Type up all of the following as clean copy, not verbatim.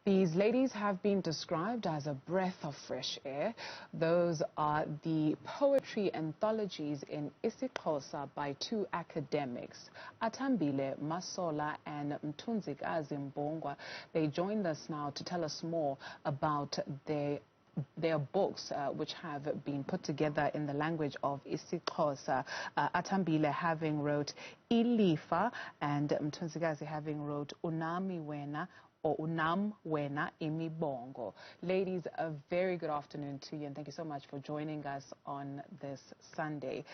These ladies have been described as a breath of fresh air. Those are the poetry anthologies in IsiXhosa by two academics, Athambile, Masola and Mthunzikazi, Mbungwana. They joined us now to tell us more about their books, which have been put together in the language of IsiXhosa. Athambile having wrote Ilifa and Mthunzikazi having wrote Unami Wena or Unam Wena Imibongo. Ladies, a very good afternoon to you, and thank you so much for joining us on this Sunday.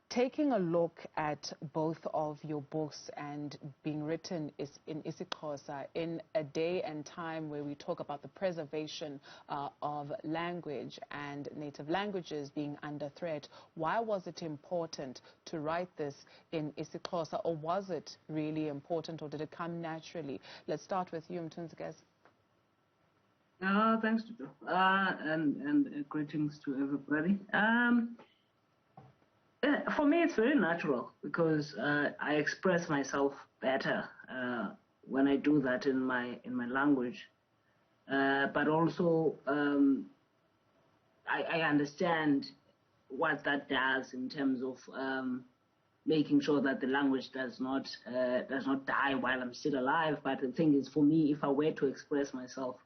Taking a look at both of your books and being written in IsiXhosa in a day and time where we talk about the preservation of language and native languages being under threat, why was it important to write this in IsiXhosa, or was it really important, or did it come naturally? Let's start with you, Mthunzikazi. Thanks, Tutu. And greetings to everybody. For me, it's very natural because I express myself better when I do that in my language. But also, I understand what that does in terms of making sure that the language does not die while I'm still alive. But the thing is, for me, if I were to express myself,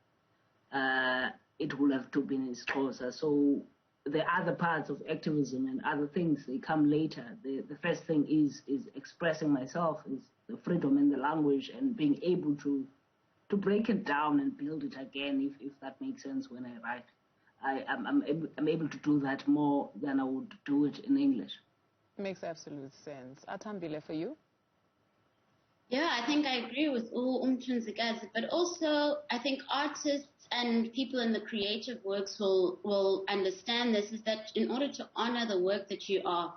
it would have to be in IsiXhosa. So the other parts of activism and other things, they come later. The first thing is expressing myself, is the freedom in the language and being able to break it down and build it again, if that makes sense when I write. I'm able to do that more than I would do it in English. Makes absolute sense. Athambile, for you? Yeah, I think I agree with Mthunzikazi, but also I think artists and people in the creative works will understand this, is that in order to honor the work that you are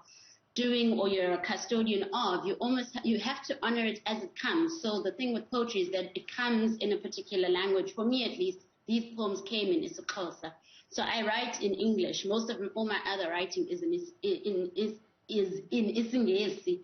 doing or you're a custodian of, you have to honor it as it comes. So the thing with poetry is that it comes in a particular language. For me, at least, these poems came in IsiXhosa. So I write in English. Most of all my other writing is in IsiNgesi.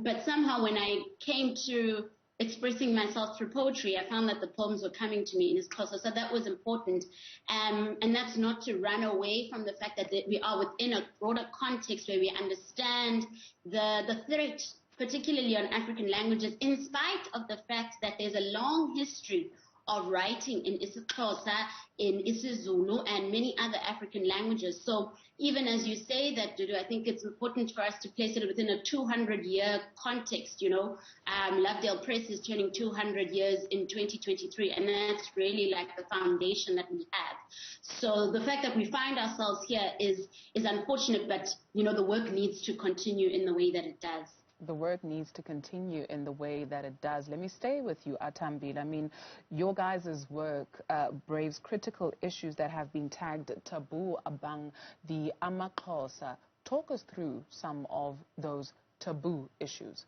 But somehow when I came to expressing myself through poetry, I found that the poems were coming to me in IsiXhosa. So that was important. And that's not to run away from the fact that we are within a broader context where we understand the threat, particularly on African languages, in spite of the fact that there's a long history of writing in IsiXhosa, in isiZulu, and many other African languages. So even as you say that, Dudu, I think it's important for us to place it within a 200-year context, you know. Lovedale Press is turning 200 years in 2023, and that's really like the foundation that we have. So the fact that we find ourselves here is unfortunate, but, you know, the work needs to continue in the way that it does. The work needs to continue in the way that it does. Let me stay with you, Athambile. I mean, your guys' work braves critical issues that have been tagged taboo among the AmaXhosa. Talk us through some of those taboo issues.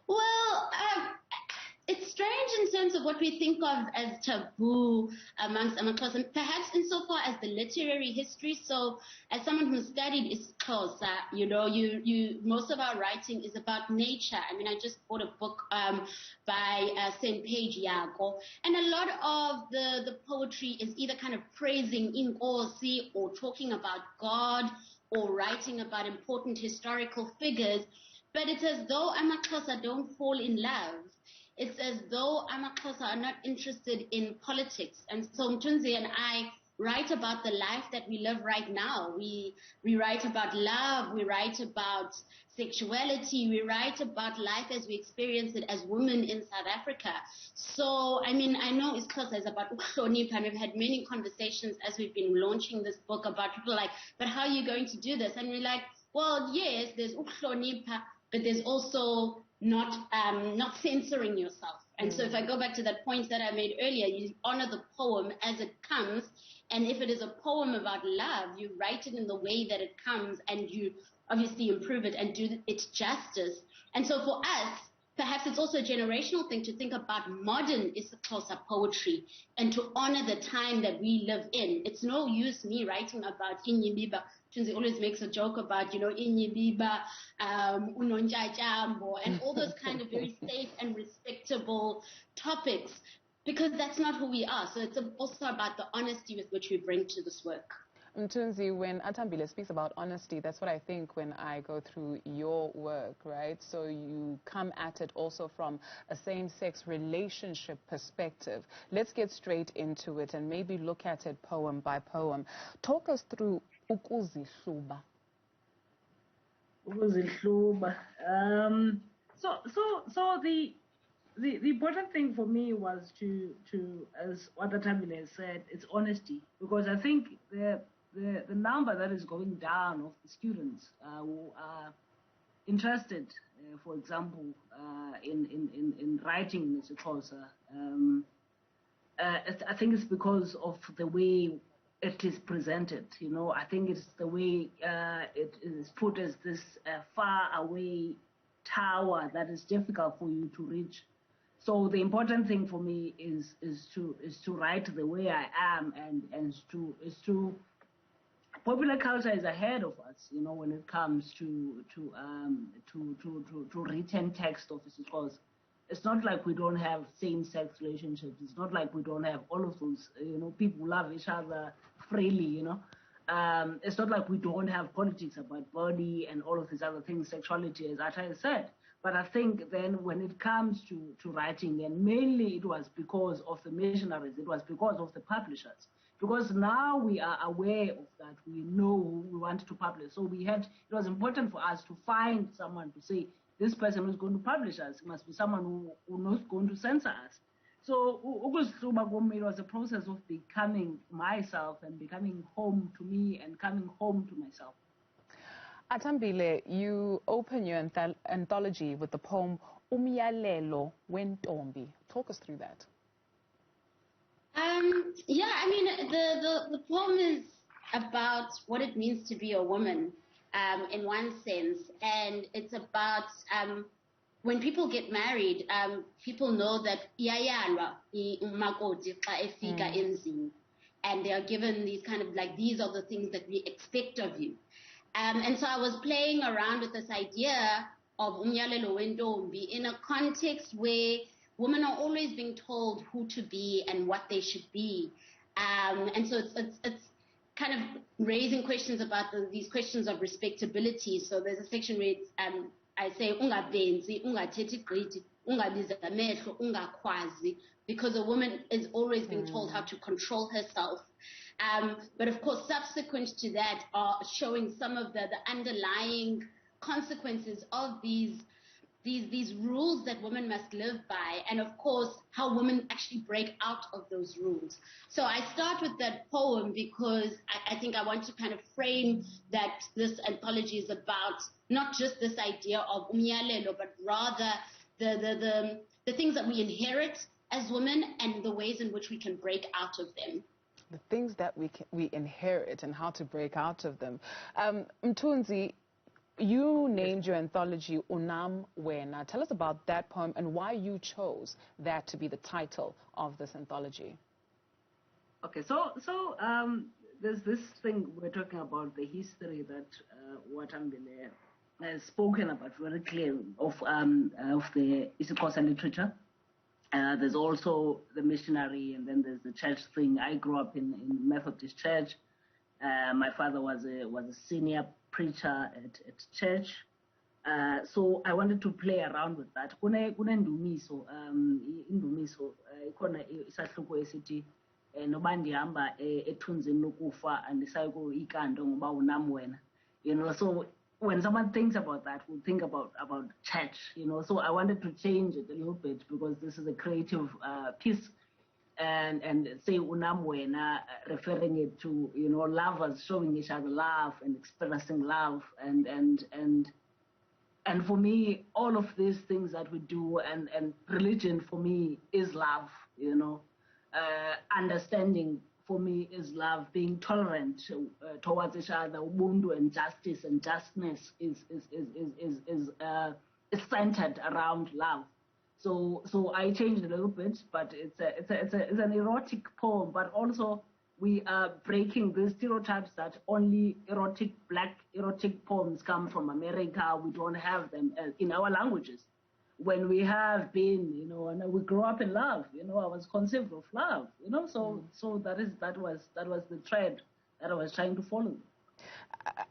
Well, it's strange in terms of what we think of as taboo amongst AmaXhosa, perhaps insofar as the literary history. So as someone who studied IsiXhosa, you know, most of our writing is about nature. I mean, I just bought a book by St. Page Yako, and a lot of the poetry is either kind of praising Inkosi or talking about God or writing about important historical figures. But it's as though AmaXhosa don't fall in love. It's as though AmaXhosa are not interested in politics. And so Mthunzi and I write about the life that we live right now. We write about love, we write about sexuality, we write about life as we experience it as women in South Africa. So, I mean, I know IsiXhosa is about uhlonipha, and we've had many conversations as we've been launching this book about people like, but how are you going to do this? And we're like, well, yes, there's uhlonipha, but there's also not censoring yourself. And so if I go back to that point that I made earlier, you honor the poem as it comes. And if it is a poem about love, you write it in the way that it comes, and you obviously improve it and do it justice. And so for us, perhaps it's also a generational thing to think about modern IsiXhosa poetry and to honor the time that we live in. It's no use me writing about Inyibiba. Tunzi always makes a joke about, you know, Inyibiba, Unonjajambo, and all those kind of very safe and respectable topics. because that's not who we are. So it's also about the honesty with which we bring to this work. Mthunzi, when Athambile speaks about honesty, that's what I think when I go through your work, right? So you come at it also from a same-sex relationship perspective. Let's get straight into it and maybe look at it poem by poem. Talk us through ukuzihluba. Ukuzihluba. So the important thing for me was to as what Athambile said, it's honesty, because I think the number that is going down of the students who are interested, for example, in writing in IsiXhosa, I think it's because of the way it is presented. You know, I think it's the way it is put as this far away tower that is difficult for you to reach. So the important thing for me is to write the way I am, and to popular culture is ahead of us, you know, when it comes to written text of IsiXhosa. It's not like we don't have same-sex relationships. It's not like we don't have all of those, you know, people love each other freely, you know. It's not like we don't have politics about body and all of these other things, sexuality, as Ata said. But I think then when it comes to writing, and mainly it was because of the missionaries, it was because of the publishers. Because now we are aware of that, we know who we want to publish. So it was important for us to find someone to say, this person who's going to publish us, it must be someone who's not going to censor us. So it was a process of becoming myself and becoming home to me and coming home to myself. Athambile, you open your anthology with the poem Umyalelo Wentombi. Talk us through that. Yeah, I mean, the poem is about what it means to be a woman, in one sense, and it's about when people get married, people know that and they are given these kind of like, these are the things that we expect of you. And so I was playing around with this idea of umyalelo wentombi in a context where women are always being told who to be and what they should be. And so it's kind of raising questions about these questions of respectability. So there's a section where it's, I say, ungabenzi, ungathethi gqithi, ungabiza amehlo, ungakwazi, because a woman is always being told how to control herself. But of course, subsequent to that are showing some of the underlying consequences of these rules that women must live by, and of course, how women actually break out of those rules. So I start with that poem because I think I want to kind of frame that this anthology is about not just this idea of umyalelo, but rather the things that we inherit as women and the ways in which we can break out of them. The things that we inherit and how to break out of them. Mthunzi, you named your anthology Unam Wena. Tell us about that poem and why you chose that to be the title of this anthology. Okay, so there's this thing we're talking about, the history that Athambile has spoken about very clearly of the IsiXhosa literature. There's also the missionary, and then there's the church thing. I grew up in Methodist church. My father was a senior preacher at church. So I wanted to play around with that. Kunendumiso, indumiso ikhona isahluko esithi noba ndihamba ethunzini lokufa andisayi ikando ngoba unam wena. You know, so when someone thinks about that, we think about church, you know. So I wanted to change it a little bit because this is a creative piece, and say unam wena, referring it to, you know, lovers showing each other love and expressing love, and for me, all of these things that we do, and religion for me is love, you know. Understanding for me is love, being tolerant towards each other. Ubuntu and justice and justness is centered around love. So I changed it a little bit, but it's an erotic poem, but also we are breaking the stereotypes that only black erotic poems come from America. We don't have them in our languages. when we have been, and we grew up in love, I was conceived of love, so that was the thread that I was trying to follow.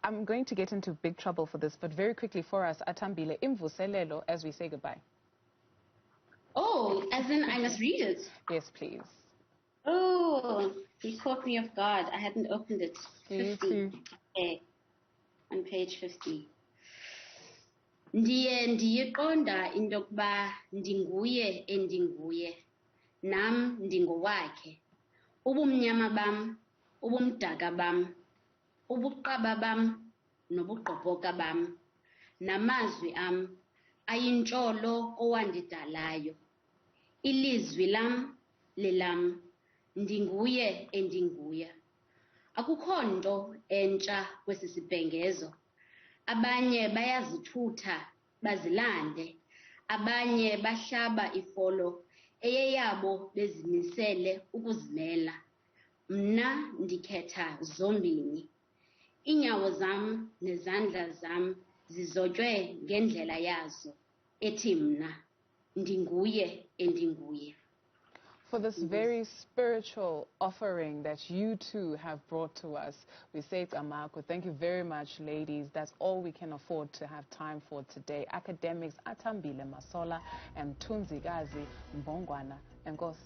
I'm going to get into big trouble for this, but very quickly for us, Athambile, imvuselelo, as we say goodbye. Oh, as in I must read it? Yes, please. Oh, you caught me off guard. I hadn't opened it. 50. Okay, on page 50. Ndiye ndiyiqonda into yokuba ndinguye endinguye, nam ndingowakhe. Ubumnyama bam, ubumdaka bam, ubuqaba bam, nobugqobhoka bam, namazwi am, ayintsholo owandidalayo. Ilizwi lam, lelam, ndinguye endinguye. Akukho nto entsha kwesi sibhengezo. Abanye bayazithutha bazilande, abanye bahlaba ifolo eyeyabo bezimisele ukuzimela. Mna ndikhetha zombini. Iinyawo zam nezandla zam zizotywe ngendlela yazo ethi mna ndinguye endinguye. For this very spiritual offering that you two have brought to us, we say it's Amako. Thank you very much, ladies. That's all we can afford to have time for today. Academics Athambile, Masola, and Mthunzikazi, Mbungwana. Enkosi.